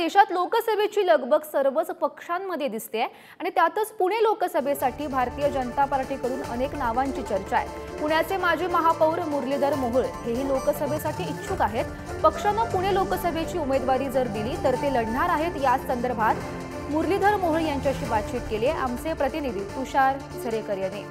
देशात लोकसभेची लगबग सर्वच पक्षांमध्ये दिसते आणि त्यातच पुणे लोकसभेसाठी भारतीय जनता पार्टीकडून अनेक नावांची चर्चा आहे। पुण्याचे माजी महापौर मुरलीधर मोहोळ हेही लोकसभेसाठी इच्छुक आहेत। पक्षानं पुणे लोकसभेची उमेदवारी जर दिली तर ते लढणार आहेत। या संदर्भात मुरलीधर मोहोळ यांच्याशी बातचीत केली आहे आमचे प्रतिनिधी तुषार झरेकर यांनी।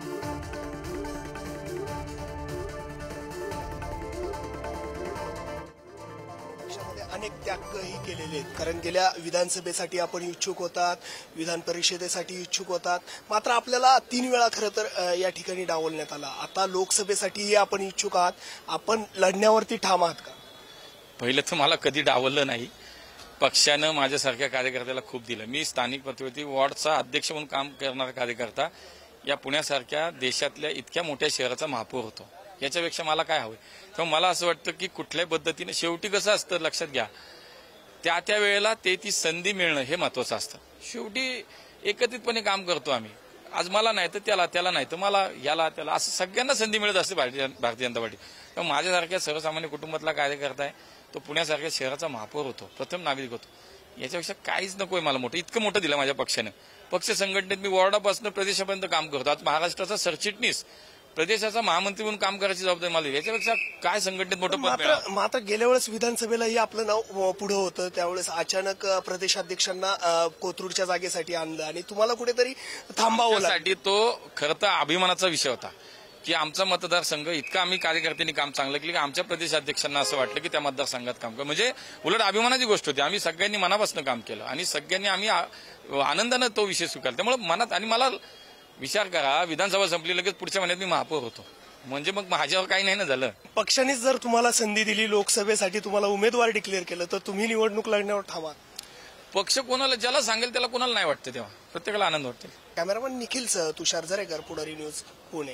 अनेक त्यागही केलेले आहेत, कारण गेल्या विधानसभेसाठी आपण इच्छुक होतात, विधान परिषदेसाठी इच्छुक होतात, मात्र आपल्याला 3 वेळा खरं तर या ठिकाणी डावलण्यात आला। आता लोकसभेसाठीही आपण इच्छुक आहात, आपण लढण्यावरती ठाम आहात का? पहिलं तर मला कधी डावललं नाही, पक्षानं माझ्यासारख्या कार्यकर्त्याला खूप दिलं। मी स्थानिक प्रतिनिधी वॉर्डचा अध्यक्ष म्हणून काम करणारा कार्यकर्ता या पुण्यासारख्या देशातल्या इतक्या मोठ्या शहराचा महापौर होतो। याच्यापेक्षा मला काय हवं? तर मला असं वाटतं की कुठल्याही पद्धतीने शेवटी कसं असतं लक्षात घ्या, त्या वेळेला ती संधी मिळणं हे महत्वाचं असतं। शेवटी एकत्रितपणे काम करतो आम्ही, आज मला नाही तर त्याला नाही तर मला, याला त्याला, असं सगळ्यांना संधी मिळत असते भारतीय जनता पार्टी। तर माझ्यासारख्या सर्वसामान्य कुटुंबातला कार्यकर्ता आहे, तो पुण्यासारख्या शहराचा महापौर होतो, प्रथम नागरिक होतो। याच्यापेक्षा काहीच नकोय मला मोठं, इतकं मोठं दिलं माझ्या पक्षानं। पक्ष संघटनेत मी वॉर्डापासून प्रदेशापर्यंत काम करतो। आज महाराष्ट्राचा सरचिटणीस, प्रदेशाचा महामंत्री म्हणून काम करायची जबाबदारी मला। याच्यापेक्षा काय संघटनेत मोठं पद मिळालं? मात्र गेल्या वेळेस विधानसभेलाही आपलं नाव पुढे होतं, त्यावेळेस अचानक प्रदेशाध्यक्षांना कोथरूडच्या जागेसाठी आणलं आणि तुम्हाला कुठेतरी थांबावं लागलं। तो खरं तर अभिमानाचा विषय होता की आमचा मतदारसंघ इतका आम्ही कार्यकर्त्यांनी काम चांगलं केलं की आमच्या प्रदेशाध्यक्षांना असं वाटलं की त्या मतदारसंघात काम करा, म्हणजे उलट अभिमानाची गोष्ट होती। आम्ही सगळ्यांनी मनापासून काम केलं आणि सगळ्यांनी आम्ही आनंदानं तो विषय स्वीकारला। त्यामुळे मनात, आणि मला विचार करा, विधानसभा संपली लगेच पुढच्या महिन्यात मी महापौर होतो, म्हणजे मग माझ्यावर काही नाही ना झालं। पक्षानेच जर तुम्हाला संधी दिली, लोकसभेसाठी तुम्हाला उमेदवार डिक्लेअर केलं, तर तुम्ही निवडणूक लढण्यावर ठाम आहात? पक्ष कोणाला, ज्याला सांगेल त्याला कोणाला नाही वाटतं, तेव्हा प्रत्येकाला आनंद वाटतो। कॅमेरामन निखिल सह तुषार झरेकर, पुढारी न्यूज, पुणे।